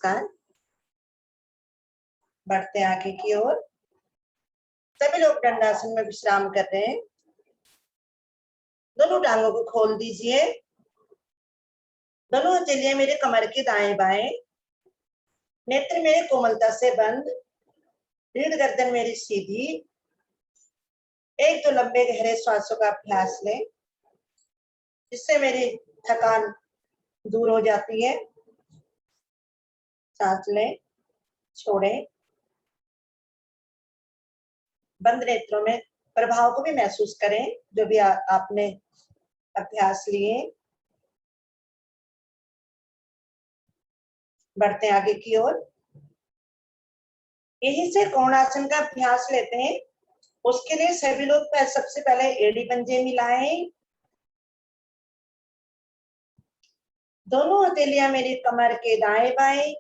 नमस्कार। बढ़ते हैं आगे की ओर। सभी लोग दंडासन में विश्राम कर रहे हैं। दोनों टांगों को खोल दीजिए। दोनों हथेलियां मेरे कमर के दाएं बाएं। नेत्र मेरे कोमलता से बंद। रीढ़ गर्दन मेरी सीधी। एक दो लंबे गहरे श्वासों का अभ्यास लें, जिससे मेरी थकान दूर हो जाती है। सांस लें, छोड़ें। बंद नेत्रों में प्रभाव को भी महसूस करें, जो भी आपने अभ्यास लिए। बढ़ते हैं आगे की ओर। यहीं से कोणासन का अभ्यास लेते हैं। उसके लिए सभी लोग सबसे पहले एड़ी पंजे मिलाएं। दोनों हथेलियां मेरी कमर के दाएं बाएं।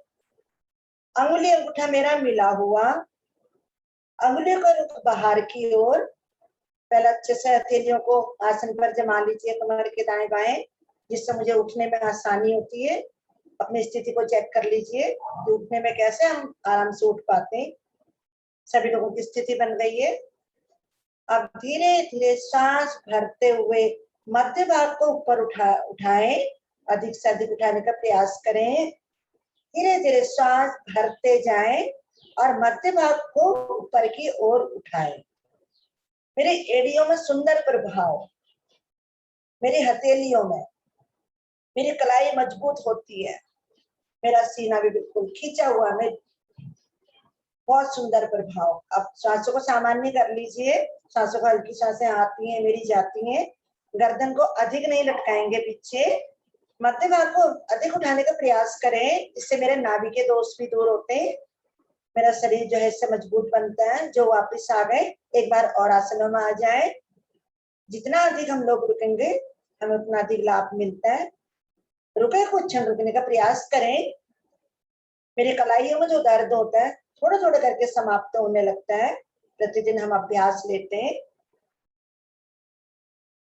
अंगुली अंगूठा मेरा मिला हुआ। अंगुलियों का रुख बाहर की ओर। पहले अच्छे से हथेलियों को आसन पर जमा लीजिए कमर के दाएं बाएं, जिससे मुझे उठने में आसानी होती है। अपनी स्थिति को चेक कर लीजिए कि उठने में कैसे हम आराम से उठ पाते हैं। सभी लोगों की स्थिति बन गई है। अब धीरे धीरे सांस भरते हुए मध्य भाग को ऊपर उठाएं। अधिक से अधिक उठाने का प्रयास करें। धीरे धीरे सांस भरते जाएं और मध्य भाग को ऊपर की ओर उठाएं। मेरे एड़ियों में सुंदर प्रभाव, मेरी हथेलियों में मेरी कलाई मजबूत होती है। मेरा सीना भी बिल्कुल खींचा हुआ है। बहुत सुंदर प्रभाव। अब सांसों को सामान्य कर लीजिए। सांसों को हल्की सांसें आती हैं, मेरी जाती हैं। गर्दन को अधिक नहीं लटकाएंगे पीछे। मध्य भाग को अधिक उठाने का प्रयास करें, इससे मेरे नाभि के दोष भी दूर होते हैं। मेरा शरीर जो है इससे मजबूत बनता है। जो वापस आ गए, एक बार और आसनों में आ जाए। जितना अधिक हम लोग रुकेंगे, हमें उतना अधिक लाभ मिलता है। रुके कुछ क्षण रुकने का प्रयास करें। मेरी कलाइयों में जो दर्द होता है थोड़ा थोड़ा करके समाप्त होने लगता है। प्रतिदिन हम अभ्यास लेते हैं।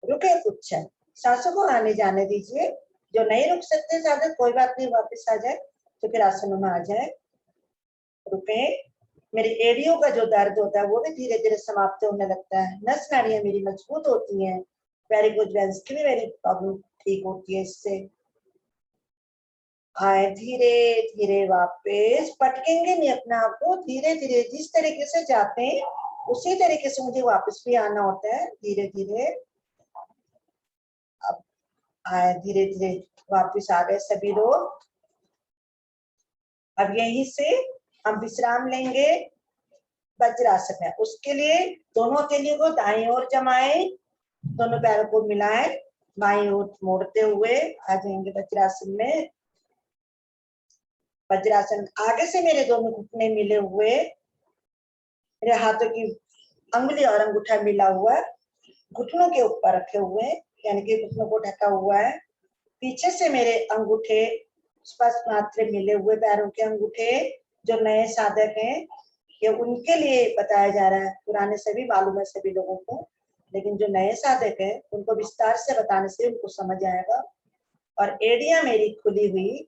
रुके कुछ क्षण, सांसों को आने जाने दीजिए। जो नहीं रुक सकते ज्यादा, कोई बात नहीं, वापस आ जाए तो फिर आसनों में आ जाए। रुके। मेरी एड़ियों का जो दर्द होता है वो भी धीरे धीरे समाप्त होने लगता है। नस नाड़ियां मेरी मजबूत होती हैं। वेरिकोज वेन्स की भी मेरी प्रॉब्लम ठीक होती है इससे। आए धीरे धीरे वापस। पटकेंगे नहीं अपने आप को। धीरे धीरे जिस तरीके से जाते हैं उसी तरीके से मुझे वापस भी आना होता है। धीरे धीरे अब आए, धीरे धीरे वापस आ गए सभी लोग। अब यहीं से हम विश्राम लेंगे। वज्रासन है, उसके लिए दोनों हथेलियों को दाईं ओर जमाएं। दोनों पैरों को मिलाएं। बाईं ओर मोड़ते हुए आ जाएंगे वज्रासन में। वज्रासन, आगे से मेरे दोनों घुटने मिले हुए। मेरे हाथों की अंगुली और अंगूठा मिला हुआ है। घुटनों के ऊपर रखे हुए, यानी कि घुटनों को ढका हुआ है। पीछे से मेरे अंगूठे स्पष्ट मात्रा मिले हुए। पैरों के अंगूठे जो नए साधक हैं, ये उनके लिए बताया जा रहा है। पुराने सभी मालूम है सभी लोगों को, लेकिन जो नए साधक है उनको विस्तार से बताने से उनको समझ आएगा। और एड़ियां मेरी खुली हुई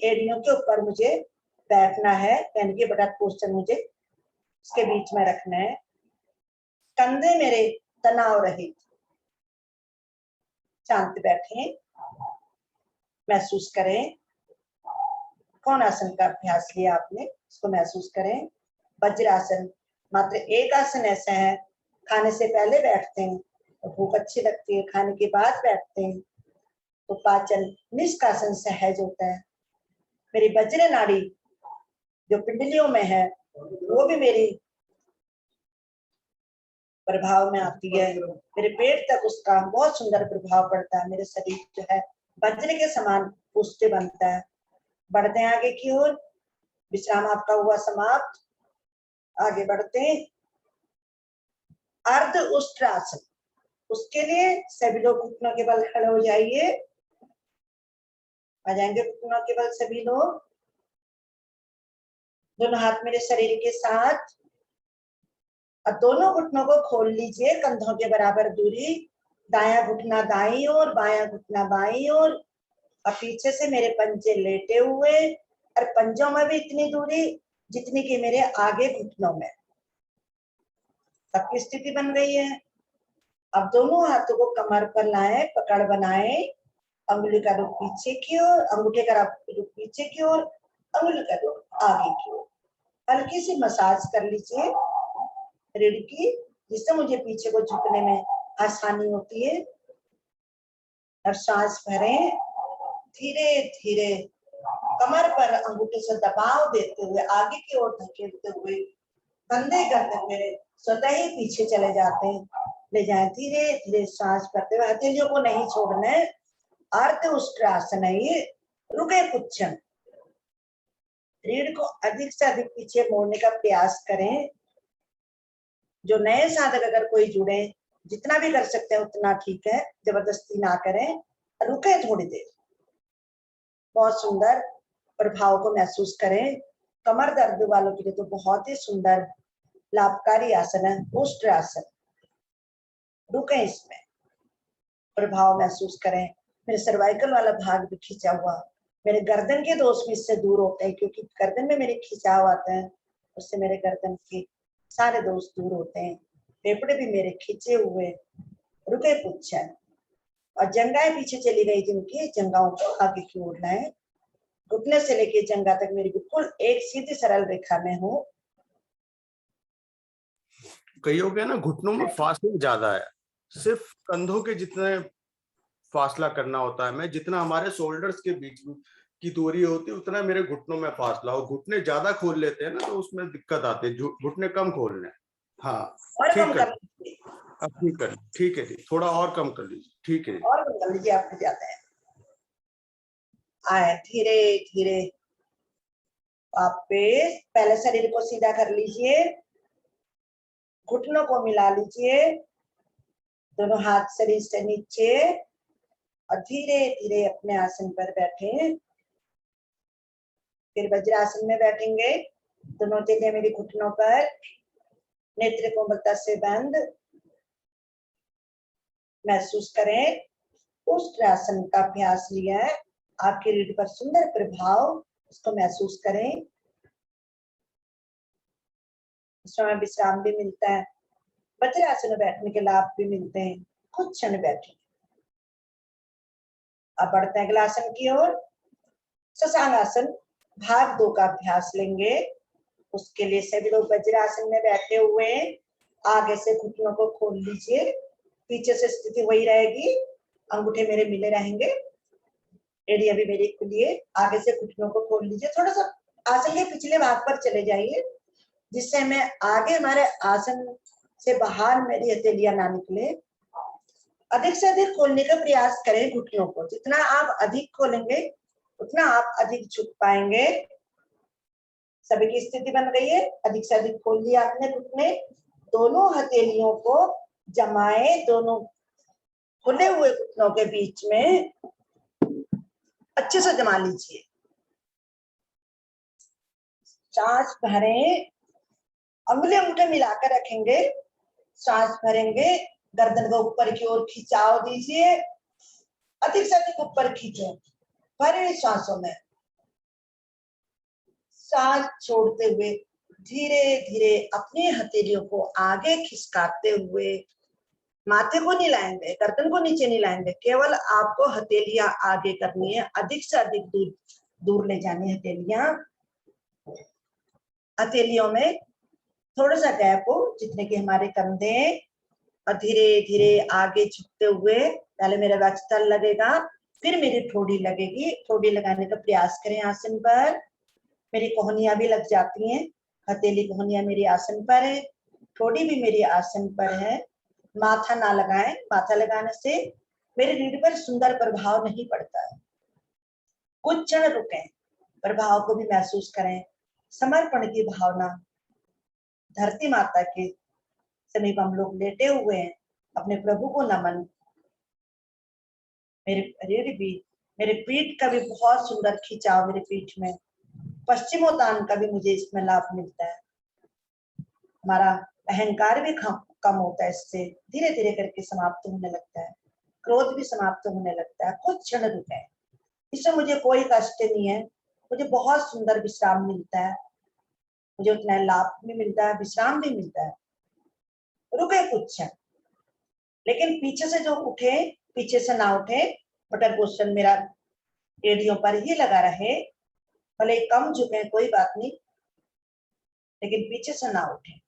एड़ियों के ऊपर मुझे बैठना है, यानी कि बड़ा पोस्चर मुझे उसके बीच में रखना है। कंधे मेरे तनाव रहित शांत बैठे। महसूस करें। कौन आसन का अभ्यास लिया आपने, इसको महसूस करें। वज्रासन मात्र एक आसन ऐसा है, खाने से पहले बैठते हैं तो भूख अच्छी लगती है, खाने के बाद बैठते हैं तो पाचन निष्कासन सहज होता है। मेरी वज्र नाड़ी जो पिंडलियों में है वो भी मेरी प्रभाव में आती है। मेरे पेट तक उसका बहुत सुंदर प्रभाव पड़ता है। मेरे शरीर जो है वज्र के समान पुष्ट बनता है। बढ़ते हैं आगे की ओर। विश्राम आपका हुआ समाप्त। आगे बढ़ते हैं। अर्ध उष्ट्रासन, उसके लिए सभी लोग घुटनों के बल खड़े हो जाइए। आ जाएंगे घुटनों के बल सभी लोग। दोनों हाथ मेरे शरीर के साथ। अब दोनों घुटनों को खोल लीजिए कंधों के बराबर दूरी। दायां घुटना दाईं ओर, बायां घुटना बाईं ओर। अब पीछे से मेरे पंजे लेटे हुए और पंजों में भी इतनी दूरी जितनी कि मेरे आगे घुटनों में। सबकी स्थिति बन गई है। अब दोनों हाथों को कमर पर लाए, पकड़ बनाए, अंगुली का रुख पीछे की ओर, अंगूठे का रुख पीछे की ओर, अंगुली का रुख आगे की ओर। हल्की सी मसाज कर लीजिए रीढ़ की, जिससे मुझे पीछे को झुकने में आसानी होती है। और सांस भरें, धीरे धीरे कमर पर अंगूठे से दबाव देते हुए आगे की ओर धकेलते हुए कंधे करते हुए स्वतः ही पीछे चले जाते हैं। ले जाएं धीरे धीरे सांस भरते हुए, हथेलियों को नहीं छोड़ना है। अर्ध उष्ट्रासन है ये, रुके कुछ क्षण। रीढ़ को अधिक से अधिक पीछे मोड़ने का प्रयास करें। जो नए साधक अगर कोई जुड़े, जितना भी कर सकते हैं उतना ठीक है, जबरदस्ती ना करें, रुके थोड़ी देर। बहुत सुंदर प्रभाव को महसूस करें। कमर दर्द वालों के लिए तो बहुत ही सुंदर लाभकारी आसन है उष्ट्रासन। रुके, इसमें प्रभाव महसूस करें। मेरे सर्वाइकल वाला भाग भी खींचा हुआ, मेरे गर्दन के दोष भी इससे दूर होते हैं, क्योंकि गर्दन में मेरे खिंचाव आता है, उससे मेरे गर्दन के सारे दोष दूर होते हैं। फेफड़े भी मेरे खींचे हुए। रुके कुछ क्षण। और जंघाएं पीछे चली गई जिनकी, जंघाओं को आगे की ओर लाएं। घुटने से लेके जंघा तक मेरी बिल्कुल एक सीधी सरल रेखा में हो। कईयों के ना घुटनों में फासला ज्यादा है, सिर्फ कंधों के जितने फासला करना होता है। मैं जितना हमारे शोल्डर्स के बीच की दूरी होती है उतना मेरे घुटनों में फासला हो। घुटने ज्यादा खोल लेते हैं ना तो उसमें दिक्कत आती है। घुटने कम खोलने। हाँ और ठीक कम कर कर लीजिए, अब ठीक कर, ठीक है जी, थोड़ा और कम कर लीजिए। ठीक है, और कम कर लीजिए, आपको ज्यादा है। आए धीरे धीरे वापस, पहले शरीर को सीधा कर लीजिए, घुटनों को मिला लीजिए, दोनों हाथ शरीर से नीचे, और धीरे धीरे अपने आसन पर बैठे। फिर वज्रासन में बैठेंगे, दोनों तेलियां मेरी घुटनों पर, नेत्र कोमलता से बंद। महसूस करें उष्ट्रासन का अभ्यास लिया है, आपकी रीढ़ पर सुंदर प्रभाव, उसको महसूस करें। समय विश्राम भी मिलता है, वज्रासन में बैठने के लाभ भी मिलते हैं। कुछ क्षण बैठे। अब बढ़ते हैं अगला आसन की ओर। शशांगासन भाग 2 का अभ्यास लेंगे। उसके लिए सभी लोग वज्रासन में बैठे हुए, आगे से घुटनों को खोल लीजिए, पीछे से स्थिति वही रहेगी, अंगूठे मेरे मिले रहेंगे, एड़ी अभी मेरी खुली है। आगे से घुटनों को खोल लीजिए, थोड़ा सा आसन के पिछले भाग पर चले जाइए, जिससे मैं आगे हमारे आसन से बाहर मेरी हथेलियां ना निकले। अधिक से अधिक खोलने का प्रयास करें घुटनों को, जितना आप अधिक खोलेंगे उतना आप अधिक झुक पाएंगे। सभी की स्थिति बन गई है, अधिक से अधिक खोल लिया आपने घुटने। दोनों हथेलियों को जमाए, दोनों खुले हुए घुटनों के बीच में अच्छे से जमा लीजिए। सांस भरें, अंगुली अंगूठे मिलाकर रखेंगे, सांस भरेंगे, गर्दन को ऊपर की ओर खिंचाव दीजिए, अधिक से अधिक ऊपर खींचे, भरे सांसों में। सांस छोड़ते हुए धीरे धीरे अपनी हथेलियों को आगे खिसकाते हुए, माथे को नहीं लाएंगे, गर्दन को नीचे नहीं लाएंगे, केवल आपको हथेलियां आगे करनी है, अधिक से अधिक दूर दूर ले जानी है हथेलियां। हथेलियों में थोड़ा सा गैप हो, जितने कि हमारे कंधे, और धीरे धीरे आगे झुकते हुए पहले मेरा वक्षस्थल लगेगा, फिर मेरी ठोड़ी लगेगी। ठोड़ी लगाने का प्रयास करें आसन पर। मेरी कोहनियां भी लग जाती हैं, हथेली कोहनियां मेरी आसन पर है, ठोड़ी भी मेरी आसन पर है। माथा ना लगाएं, माथा लगाने से मेरी रीढ़ पर सुंदर प्रभाव नहीं पड़ता है। कुछ क्षण रुकें, प्रभाव को भी महसूस करें। समर्पण की भावना, धरती माता के समीप हम लोग लेटे हुए हैं, अपने प्रभु को नमन। मेरे रीढ़ भी, मेरे पीठ का भी बहुत सुंदर खिंचाव, मेरे पीठ में पश्चिमोत्तान का भी मुझे इसमें लाभ मिलता है। हमारा अहंकार भी कम होता है, इससे धीरे धीरे करके समाप्त होने लगता है, क्रोध भी समाप्त होने लगता है। कुछ क्षण रुके, इससे मुझे कोई कष्ट नहीं है, मुझे बहुत सुंदर विश्राम मिलता है, मुझे उतना लाभ भी मिलता है, विश्राम भी मिलता है। रुके कुछ क्षण, लेकिन पीछे से जो उठे, पीछे से ना उठे, बटर क्वेश्चन मेरा एड़ियों पर ही लगा रहे, भले कम झुके कोई बात नहीं, लेकिन पीछे से ना उठे,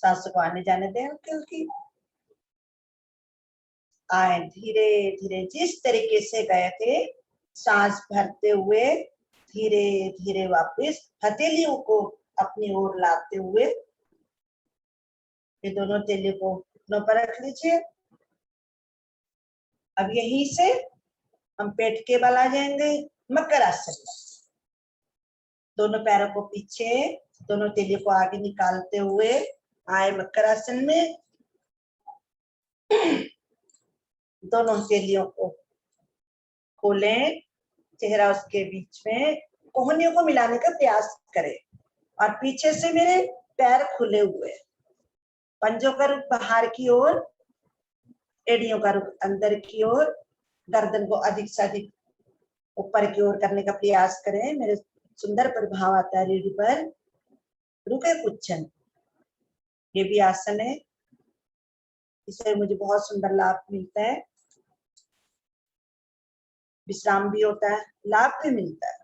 सांस को आने जाने दें हल्की हल्की। आए धीरे धीरे जिस तरीके से गए थे, सांस भरते हुए धीरे धीरे वापस हथेलियों को अपनी ओर लाते हुए, ये दोनों हथेलियों को घुटनों पर रख लीजिए। अब यहीं से हम पेट के बल आ जाएंगे मकर आसन। दोनों पैरों को पीछे, दोनों हथेलियों को आगे निकालते हुए आए मकर आसन में। दोनों हथेलियों को खोलें, चेहरा उसके बीच में, कोहनियों को मिलाने का प्रयास करें और पीछे से मेरे पैर खुले हुए, पंजों का रुख बाहर की ओर, एड़ियों का रुख अंदर की ओर, गर्दन को अधिक से अधिक ऊपर की ओर करने का प्रयास करें। मेरे सुंदर प्रभाव आता है रीढ़ पर। रुके कुछ क्षण, ये भी आसन है, इससे मुझे बहुत सुंदर लाभ मिलता है, विश्राम भी होता है, लाभ भी मिलता है।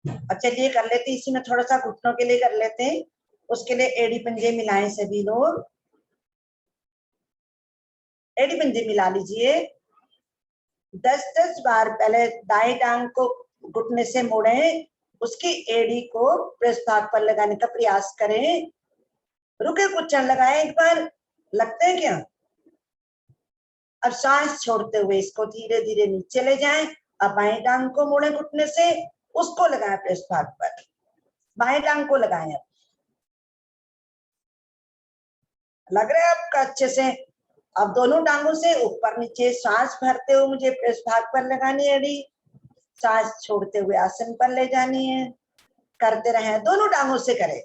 अब चलिए कर लेते हैं, इसी में थोड़ा सा घुटनों के लिए कर लेते हैं। उसके लिए एड़ी पंजे मिलाएं सभी लोग, एड़ी पंजे मिला लीजिए। 10-10 बार पहले दाएं टांग को घुटने से मोड़ें, उसकी एड़ी को पृष्ठ भाग पर लगाने का प्रयास करें। रुके कुछ क्षण, लगाएं एक बार, लगते हैं क्या? अब सांस छोड़ते हुए इसको धीरे धीरे नीचे ले जाएं। अब बाएं टांग को मोड़े घुटने से, उसको लगाएं पृष्ठ भाग पर, बाएं टांग को लगाएं। लग रहा है आपका अच्छे से? अब दोनों टांगों से ऊपर नीचे सांस भरते हुए मुझे पृष्ठ भाग पर लगानी है एड़ी, सांस छोड़ते हुए आसन पर ले जानी है। करते रहे, दोनों टांगों से करें।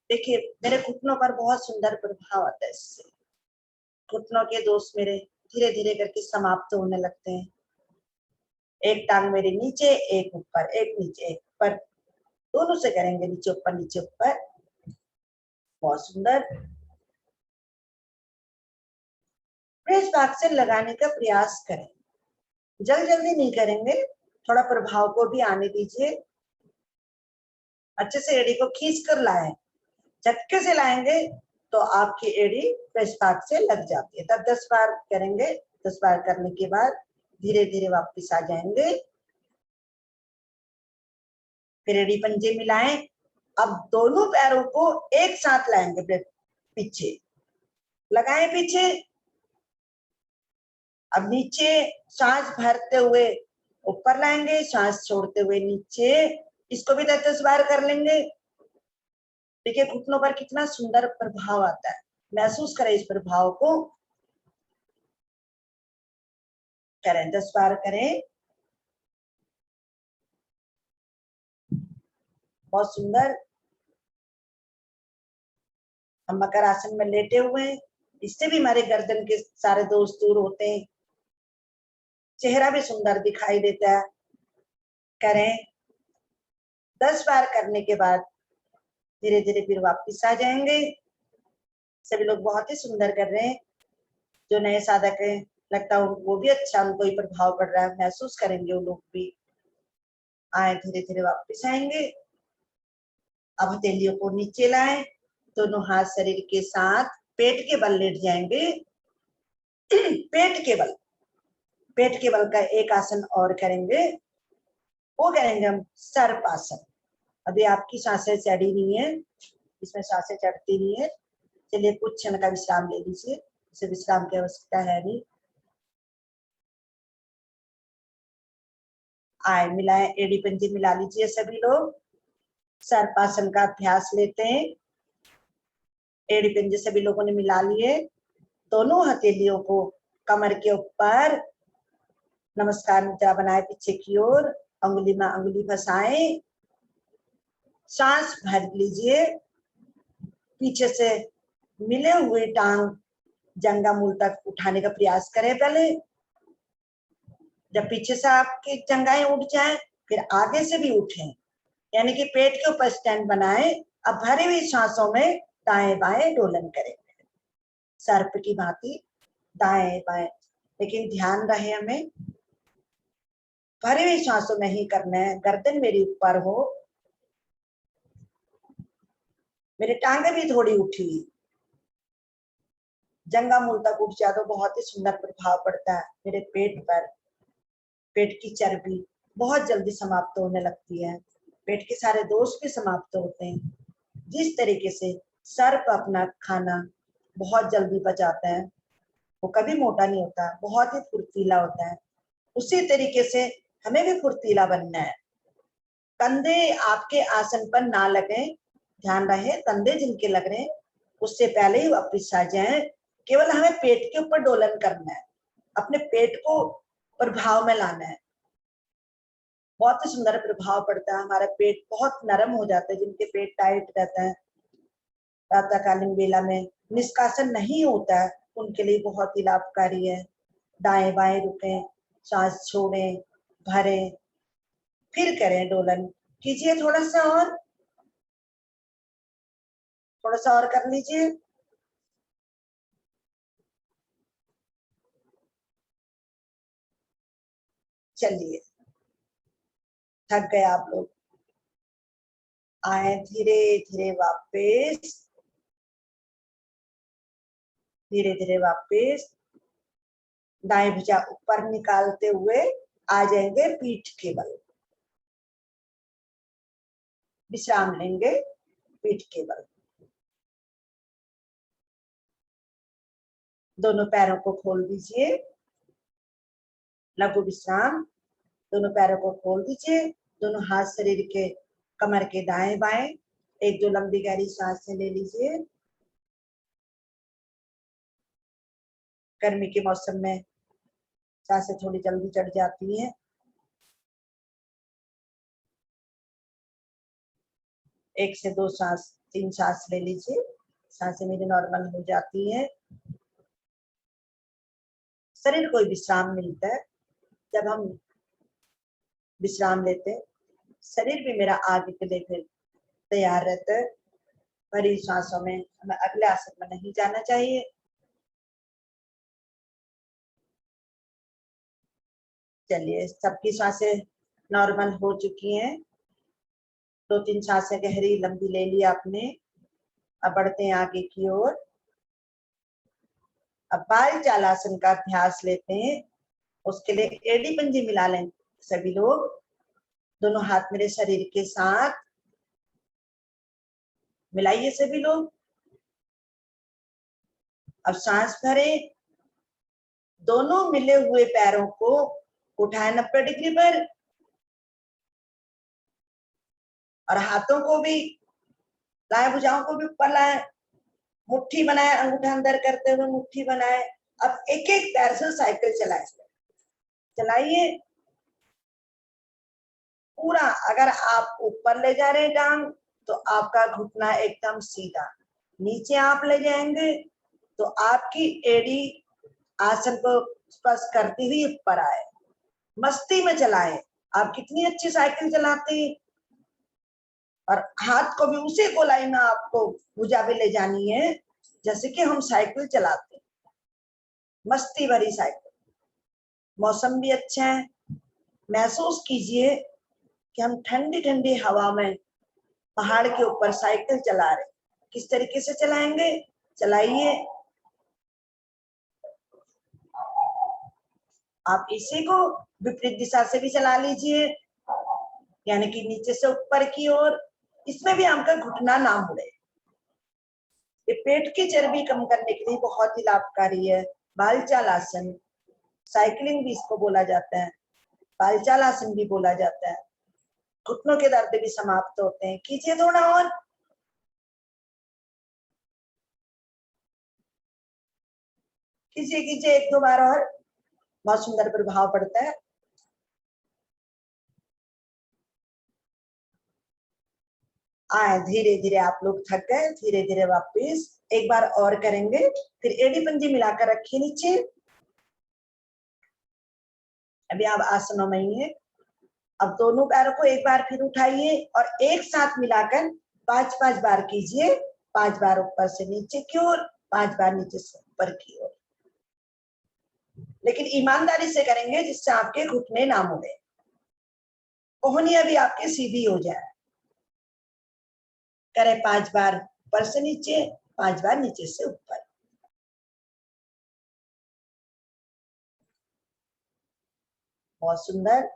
देखिए मेरे घुटनों पर बहुत सुंदर प्रभाव आता है इससे, घुटनों के दोष मेरे धीरे धीरे करके समाप्त होने लगते हैं। एक टांग मेरे नीचे, एक ऊपर, एक नीचे एक ऊपर, दोनों से करेंगे, नीचे ऊपर नीचे ऊपर, बहुत सुंदर। पृष्ठ भाग से लगाने का प्रयास करें, जल्दी नहीं करेंगे, थोड़ा प्रभाव को भी आने दीजिए। अच्छे से एड़ी को खींच कर लाएं, झटके से लाएंगे तो आपकी एड़ी पृष्ठ भाग से लग जाती है। तब 10 बार करेंगे, 10 बार करने के बाद धीरे धीरे वापस आ जाएंगे। फिर एड़ी पंजे मिलाएं। अब दोनों पैरों को एक साथ लाएंगे, पीछे लगाएं, पीछे। अब नीचे सांस भरते हुए ऊपर लाएंगे, सांस छोड़ते हुए नीचे, इसको भी 10-10 बार कर लेंगे। देखिए घुटनों पर कितना सुंदर प्रभाव आता है, महसूस करें इस प्रभाव को। करें, 10 बार करें, बहुत सुंदर। हम मकर आसन में लेटे हुए हैं, इससे भी हमारे गर्दन के सारे दोष दूर होते हैं, चेहरा भी सुंदर दिखाई देता है। करें, 10 बार करने के बाद धीरे धीरे फिर वापस आ जाएंगे। सभी लोग बहुत ही सुंदर कर रहे हैं, जो नए साधक है लगता है वो भी अच्छा, उनको ही प्रभाव पड़ रहा है, महसूस करेंगे वो लोग भी। आए धीरे धीरे वापस आएंगे। अब हथेलियों को नीचे लाएं, दोनों हाथ शरीर के साथ पेट के बल लेट जाएंगे। पेट के बल का एक आसन और करेंगे, वो करेंगे हम सर्पासन। अभी आपकी सांसें चढ़ी नहीं है, इसमें सांसें चढ़ती नहीं है। चलिए कुछ क्षण का विश्राम ले लीजिए, इसे विश्राम की आवश्यकता है नहीं। आए मिलाएं, एड़ी पंजे मिला लीजिए सभी लोग, सर्पासन का अभ्यास लेते हैं। एड़ी पंजे सभी लोगों ने मिला लिए, दोनों हथेलियों को कमर के ऊपर नमस्कार मुद्रा बनाए पीछे की ओर, अंगुली में अंगुली फंसाएं, सांस भर लीजिए। पीछे से मिले हुए टांग जंगा मूल तक उठाने का प्रयास करें पहले, जब पीछे से आपकी जंघाएं उठ जाए फिर आगे से भी उठें, यानी कि पेट के ऊपर स्टैंड बनाए। अब भरी हुई सांसों में दाएं बाएं डोलन करें, सर्प की भांति दाएं बाएं, लेकिन ध्यान रहे हमें भरी हुई सांसों में ही करना है। गर्दन मेरी ऊपर हो, मेरी टांगे भी थोड़ी उठी हुई, जंघा मूल तक उठ जाए तो बहुत ही सुंदर प्रभाव पड़ता है मेरे पेट पर। पेट की चर्बी बहुत जल्दी समाप्त होने लगती है, पेट के सारे दोष भी समाप्त होते हैं। जिस तरीके से सर्प अपना खाना बहुत जल्दी पचाता है, वो कभी मोटा नहीं होता, बहुत ही फुर्तीला होता है, उसी तरीके से हमें भी फुर्तीला बनना है। कंधे आपके आसन पर ना लगे, ध्यान रहे कंधे जिनके लग रहे हैं उससे पहले ही वापिस आ जाए। केवल हमें पेट के ऊपर डोलन करना है, अपने पेट को प्रभाव में लाना है। बहुत ही सुंदर प्रभाव पड़ता है, हमारा पेट बहुत नरम हो जाता है। जिनके पेट टाइट रहता है प्रातःकालीन बेला में निष्कासन नहीं होता है, उनके लिए बहुत ही लाभकारी है। दाएं बाएं रुकें, सांस छोड़ें, भरें, फिर करें डोलन। कीजिए थोड़ा सा और कर लीजिए। चलिए, थक गए आप लोग, आए धीरे धीरे वापस, धीरे धीरे वापस। दाएं भुजा ऊपर निकालते हुए आ जाएंगे पीठ के बल, विश्राम लेंगे पीठ के बल। दोनों पैरों को खोल दीजिए, लघु विश्राम। दोनों पैरों को खोल दीजिए, दोनों हाथ शरीर के कमर के दाएं बाएं। एक दो लंबी गहरी सांसें ले लीजिए। गर्मी के मौसम में सांसें थोड़ी जल्दी चढ़ जाती हैं। एक से दो सांस, तीन सांस ले लीजिए, सांसें मेरी नॉर्मल हो जाती हैं। शरीर को विश्राम मिलता है जब हम विश्राम लेते हैं, शरीर भी मेरा आगे के लिए फिर तैयार रहता है। भरी सांसों में हमें अगले आसन में नहीं जाना चाहिए। चलिए, सबकी सांसें नॉर्मल हो चुकी हैं। दो तीन सांसें गहरी लंबी ले ली आपने। अब बढ़ते हैं आगे की ओर। अब बाल चालासन का अभ्यास लेते हैं। उसके लिए एड़ी पंजी मिला लें सभी लोग, दोनों हाथ मेरे शरीर के साथ मिलाइए सभी लोग। अब सांस भरें, दोनों मिले हुए पैरों को उठाएं 90 डिग्री पर, और हाथों को भी, दाएं भुजाओं को भी ऊपर लाएं, मुट्ठी बनाए, अंगूठा अंदर करते हुए मुट्ठी बनाए। अब एक एक पैर से साइकिल चलाइए पूरा। अगर आप ऊपर ले जा रहे हैं टांग तो आपका घुटना एकदम सीधा, नीचे आप ले जाएंगे तो आपकी एड़ी आसन को स्पर्श करती हुई ऊपर आए। मस्ती में चलाए। आप कितनी अच्छी साइकिल चलाते हैं, और हाथ को भी उसी गोलाई में आपको भुजा भी ले जानी है जैसे कि हम साइकिल चलाते हैं, मस्ती भरी साइकिल। मौसम भी अच्छा है, महसूस कीजिए कि हम ठंडी ठंडी हवा में पहाड़ के ऊपर साइकिल चला रहे। किस तरीके से चलाएंगे, चलाइए। आप इसी को विपरीत दिशा से भी चला लीजिए, यानी कि नीचे से ऊपर की ओर। इसमें भी आपका घुटना ना मुड़े। ये पेट की चर्बी कम करने के लिए बहुत ही लाभकारी है। बालचाल आसन, साइकिलिंग भी इसको बोला जाता है, बालचाल आसन भी बोला जाता है। घुटनों के दर्द भी समाप्त होते हैं। कीजिए थोड़ा और, कीजिए कीजिए एक दो बार और, बहुत सुंदर प्रभाव पड़ता है। आए धीरे धीरे, आप लोग थक गए, धीरे धीरे वापिस एक बार और करेंगे। फिर एड़ी पंजी मिलाकर रखिए नीचे, अभी आप आसनों में ही है। अब दोनों पैरों को एक बार फिर उठाइए और एक साथ मिलाकर 5-5 बार कीजिए। 5 बार ऊपर से नीचे की ओर, 5 बार नीचे से ऊपर की ओर, लेकिन ईमानदारी से करेंगे जिससे आपके घुटने ना मुड़े, कोहनियां भी आपकी सीधी हो जाए। करें 5 बार ऊपर से नीचे, 5 बार नीचे से ऊपर। बहुत सुंदर।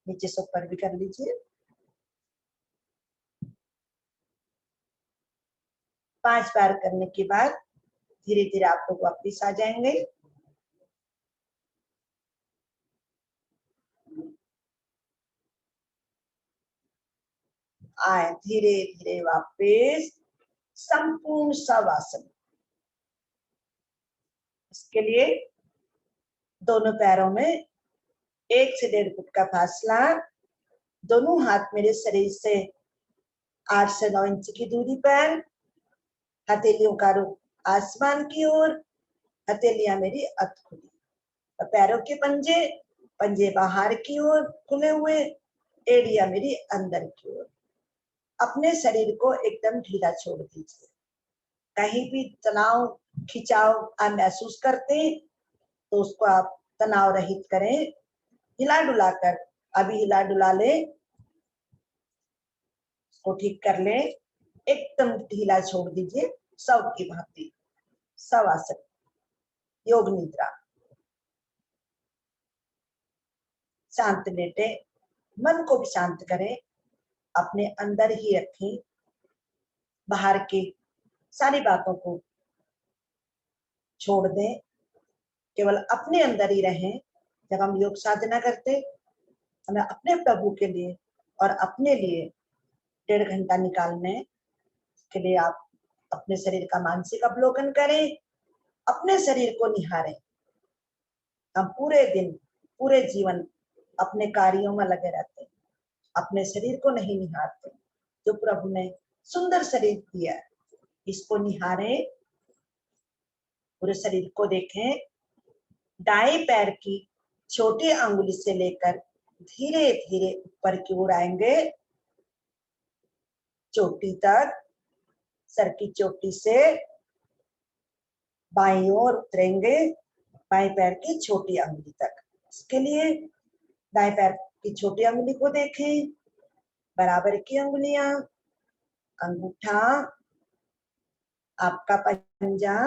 नीचे से ऊपर भी कर लीजिए। 5 बार करने के बाद धीरे धीरे आप लोग वापिस आ जाएंगे। आए धीरे धीरे वापिस संपूर्ण शवासन। इसके लिए दोनों पैरों में 1 से 1.5 फुट का फासला, दोनों हाथ मेरे शरीर से 8 से 9 इंच की दूरी पर, हथेलियों का रुख आसमान की ओर, हथेलियां मेरी अध खुली, पैरों के पंजे पंजे बाहर की ओर खुले हुए, एड़ियां मेरी अंदर की ओर। अपने शरीर को एकदम ढीला छोड़ दीजिए। कहीं भी तनाव खिंचाव आप महसूस करते हैं तो उसको आप तनाव रहित करें, हिला डुला कर। अभी हिला डुला ले, उसको ठीक कर ले, एकदम ढीला छोड़ दीजिए। शव की भांति शवासन, योग निद्रा। शांत लेटे, मन को भी शांत करें, अपने अंदर ही रखें, बाहर की सारी बातों को छोड़ दें, केवल अपने अंदर ही रहें। जब हम योग साधना करते, हमें अपने प्रभु के लिए और अपने लिए 1.5 घंटा निकालने के लिए आप अपने शरीर का मानसिक अवलोकन करें, अपने शरीर को निहारें। हम पूरे दिन पूरे जीवन अपने कार्यों में लगे रहते हैं, अपने शरीर को नहीं निहारते। जो प्रभु ने सुंदर शरीर दिया है, इसको निहारें, पूरे शरीर को देखें। दाएं पैर की छोटी अंगुली से लेकर धीरे धीरे ऊपर की ओर आएंगे, चोटी तक। सर की चोटी से बाईं ओर उतरेंगे, बाएं पैर की छोटी अंगुली तक। इसके लिए दाएं पैर की छोटी अंगुली को देखें, बराबर की अंगुलियां, अंगूठा, आपका पंजा,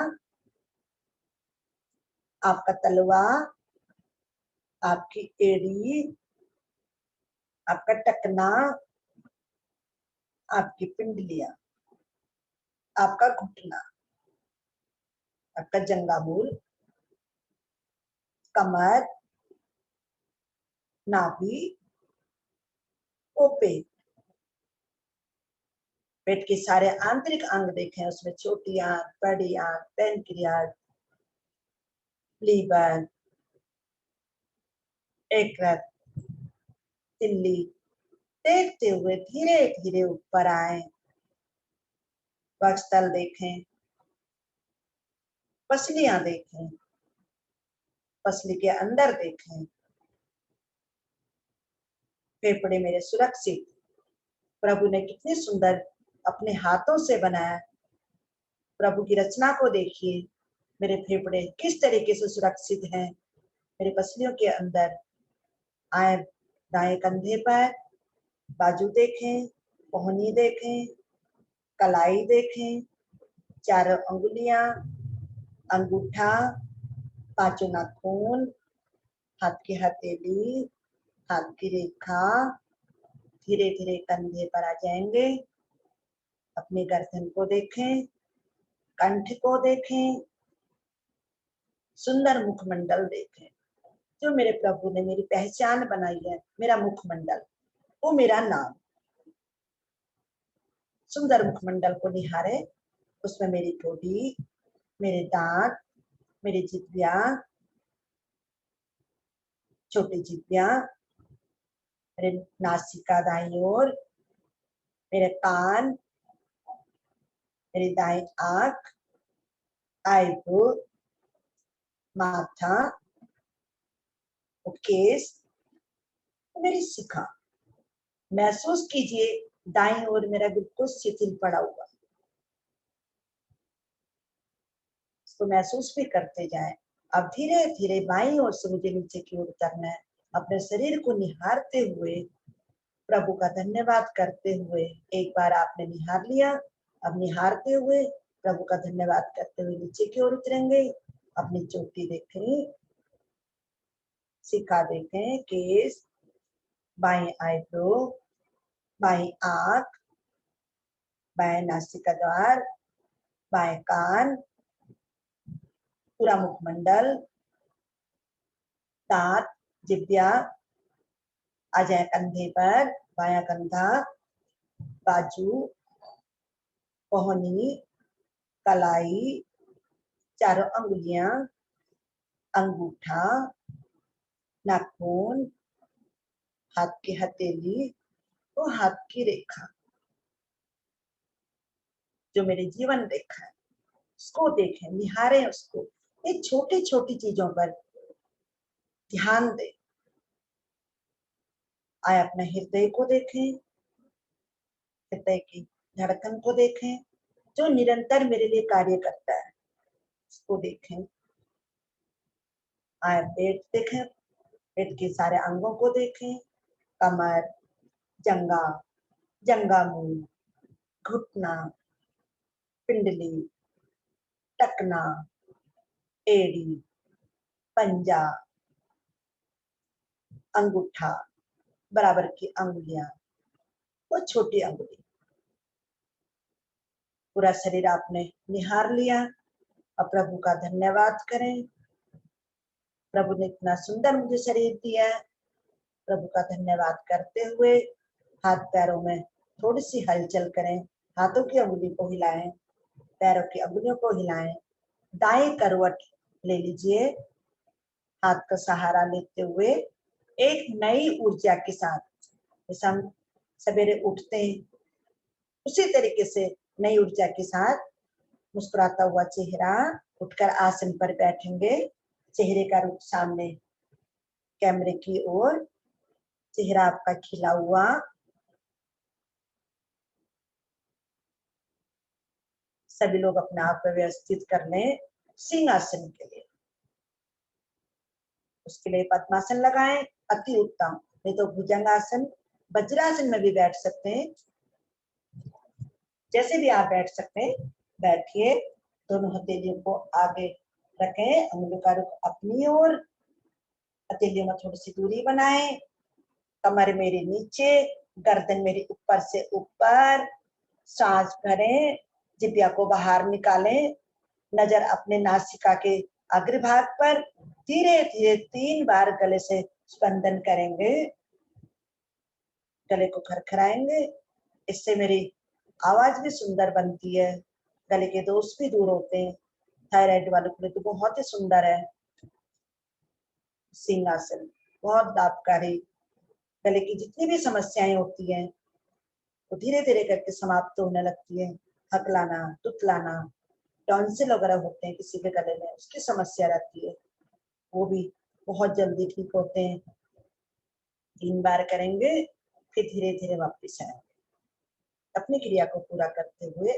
आपका तलवा, आपकी एड़ी, आपका टकना, आपकी पिंडलियां, आपका घुटना, आपका जंघामूल, कमर, नाभि, पेट। पेट के सारे आंतरिक अंग देखें, उसमें छोटी आंत, बड़ी आंत, पैनक्रियाज, लीवर, यकृत, तिल्ली। देखते हुए धीरे धीरे ऊपर आए, वक्षस्थल देखें, पसलियां देखें, पसली के अंदर देखें। फेफड़े मेरे सुरक्षित, प्रभु ने कितनी सुंदर अपने हाथों से बनाया। प्रभु की रचना को देखिए, मेरे फेफड़े किस तरीके से सुरक्षित हैं मेरे पसलियों के अंदर। आए दाएं कंधे पर, बाजू देखें, कोहनी देखें, कलाई देखें, चारों अंगुलियां, अंगूठा, पांचों नाखून, हाथ की हथेली, हाथ की रेखा। धीरे धीरे कंधे पर आ जाएंगे। अपनी गर्दन को देखें, कंठ को देखें, सुंदर मुखमंडल देखें। जो मेरे प्रभु ने मेरी पहचान बनाई है, मेरा मुखमंडल, वो मेरा नाम। सुंदर मुखमंडल को निहारे, उसमें मेरी ठोड़ी, मेरे दांत, मेरी जिभ्या, छोटी जिभ्या, मेरे नासिका दाईं ओर, मेरे कान, मेरी दाईं आंख, आईब्रो, माथा, वो केस, वो मेरी शिखा। महसूस कीजिए दाईं ओर मेरा बिल्कुल शिथिल पड़ा हुआ, इसको महसूस भी करते जाएं। अब धीरे धीरे बाईं ओर से मुझे नीचे की ओर उतरना है, अपने शरीर को निहारते हुए, प्रभु का धन्यवाद करते हुए। एक बार आपने निहार लिया, अब निहारते हुए प्रभु का धन्यवाद करते हुए नीचे की ओर उतरेंगे। अपनी चोटी देखें, शिखा देखें, केस, बाएं आईब्रो, बाएं आंख, बाएं नासिका द्वार, बाएं कान, पूरा मुखमंडल, दांत, जिब्या, आ जाए कंधे पर, बायां कंधा, बाजू, कोहनी, कलाई, चारों अंगुलियां, अंगूठा, नाखून, हाथ की हथेली, वो हाथ की रेखा जो मेरे जीवन रेखा है, उसको देखें, निहारें उसको। ये छोटी छोटी चीजों पर ध्यान दें। आए अपने हृदय को देखें, हृदय की धड़कन को देखें जो निरंतर मेरे लिए कार्य करता है, उसको देखें। आए पेट देखें, पेट के सारे अंगों को देखें, कमर, जंगा, जंगामूल, घुटना, पिंडली, टकना, एड़ी, पंजा, अंगूठा, बराबर की अंगुलियां, वो छोटी अंगुली, पूरा शरीर आपने निहार लिया। अब प्रभु का धन्यवाद करें। प्रभु ने इतना सुंदर मुझे शरीर दिया है, प्रभु का धन्यवाद करते हुए हाथ पैरों में थोड़ी सी हलचल करें, हाथों की अंगुली को हिलाएं, पैरों की अंगुलियों को हिलाएं, दाएं करवट ले लीजिए, हाथ का सहारा लेते हुए एक नई ऊर्जा के साथ, जैसे हम सवेरे उठते हैं उसी तरीके से नई ऊर्जा के साथ मुस्कुराता हुआ चेहरा, उठकर आसन पर बैठेंगे, चेहरे का रुख सामने कैमरे की ओर, चेहरा आपका खिला हुआ, सभी लोग अपने आप को व्यवस्थित कर लें सिंहासन के लिए। उसके लिए पद्मासन लगाएं, अति उत्तम। नहीं तो भुजंगासन, वज्रासन में भी बैठ सकते हैं, जैसे भी आप बैठ सकते हैं बैठिए। दोनों हथेलियों को आगे रखें, अंगुलियों का रुख अपनी ओर, हथेलियों में थोड़ी सी दूरी बनाएं, कमर मेरी नीचे, गर्दन मेरी ऊपर से ऊपर, सांस भरें, जिब्या को बाहर निकालें, नजर अपने नासिका के अग्रभाग पर, धीरे धीरे 3 बार गले से स्पंदन करेंगे, गले को खरखराएंगे। इससे मेरी आवाज भी सुंदर बनती है, गले के दोष भी दूर होते हैं। थायराइड वालों के लिए तो बहुत ही सुंदर है सिंहासन, बहुत लाभकारी। गले की जितनी भी समस्याएं होती हैं वो धीरे धीरे करके समाप्त होने लगती है। हकलाना, तुतलाना, टॉन्सिल वगैरह होते हैं किसी के गले में, उसकी समस्या रहती है, वो भी बहुत जल्दी ठीक होते हैं। 3 बार करेंगे, फिर धीरे धीरे वापस आएंगे अपनी क्रिया को पूरा करते हुए।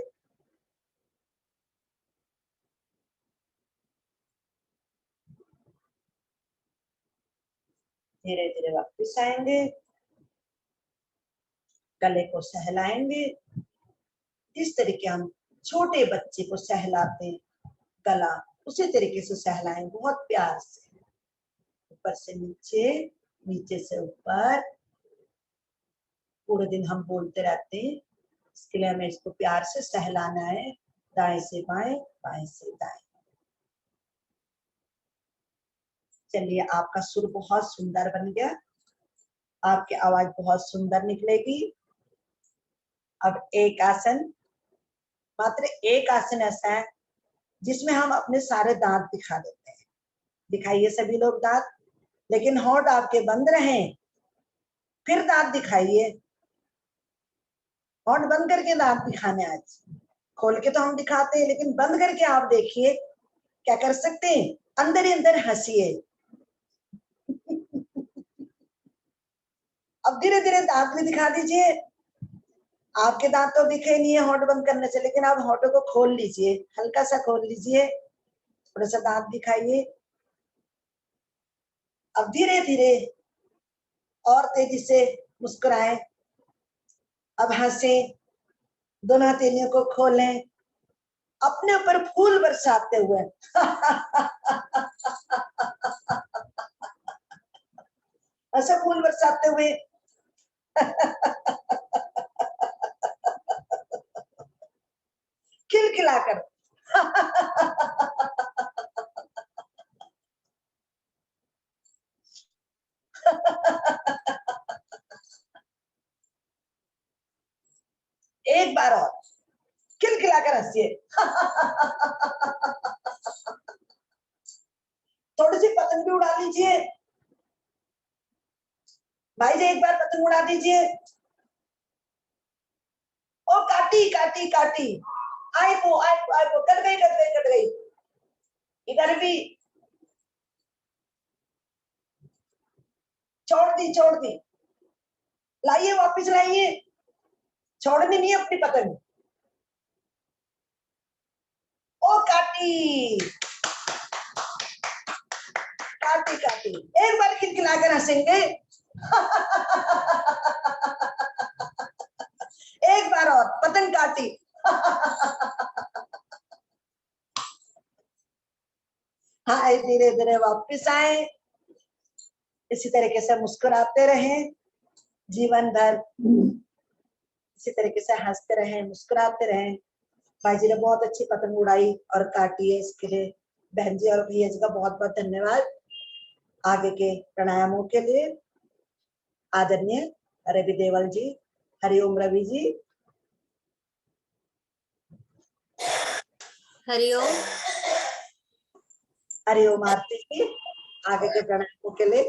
धीरे धीरे वापस आएंगे, गले को सहलाएंगे, जिस तरीके हम छोटे बच्चे को सहलाते गला, उसी तरीके से सहलाएं, बहुत प्यार से, ऊपर से नीचे, नीचे से ऊपर। पूरे दिन हम बोलते रहते हैं, इसके लिए हमें इसको प्यार से सहलाना है, दाएं से बाएं, बाएं से दाएं। चलिए, आपका सुर बहुत सुंदर बन गया, आपकी आवाज बहुत सुंदर निकलेगी। अब एक आसन, मात्र एक आसन ऐसा है जिसमें हम अपने सारे दांत दिखा देते हैं। दिखाइए सभी लोग दांत, लेकिन होंठ आपके बंद रहें, फिर दांत दिखाइए। होंठ बंद करके दांत दिखाने, आज खोल के तो हम दिखाते हैं, लेकिन बंद करके आप देखिए क्या कर सकते हैं, अंदर ही अंदर हंसिए। अब धीरे धीरे दांत भी दिखा दीजिए। आपके दांत तो दिखे नहीं है होंठ बंद करने से, लेकिन आप होंठों को खोल लीजिए, हल्का सा खोल लीजिए, थोड़ा सा दांत दिखाइए। अब धीरे धीरे और तेजी से मुस्कुराएं। अब हंसे, दोनों हथेलियों को खोलें, अपने ऊपर फूल बरसाते हुए ऐसे फूल बरसाते हुए खिलखिलाकर एक बार और खिलखिलाकर हंसिए। थोड़ी सी पतंग भी उड़ा लीजिए भाई जी, एक बार पतंग उड़ा दीजिए। ओ काटी काटी काटी, आई को कट गई कट गई कट गई। इधर भी छोड़ दी, लाइए वापिस लाइए, छोड़नी नहीं अपनी पतंग। ओ काटी काटी काटी, एक बार खिलखिलाकर हंसेंगे। एक बार और पतंग काटी। हाँ, धीरे धीरे वापिस आए, इसी तरीके से मुस्कुराते रहें जीवन भर, इसी तरीके से हंसते रहें, मुस्कुराते रहें। भाई जी ने बहुत अच्छी पतंग उड़ाई और काटी है, इसके लिए बहन जी और भैया जी का बहुत बहुत धन्यवाद। आगे के प्राणायामों के लिए आदरणीय रवि देवल जी, हरिओम रवि जी। हरिओम। हरिओम आरती जी, आगे के प्राणायामों के लिए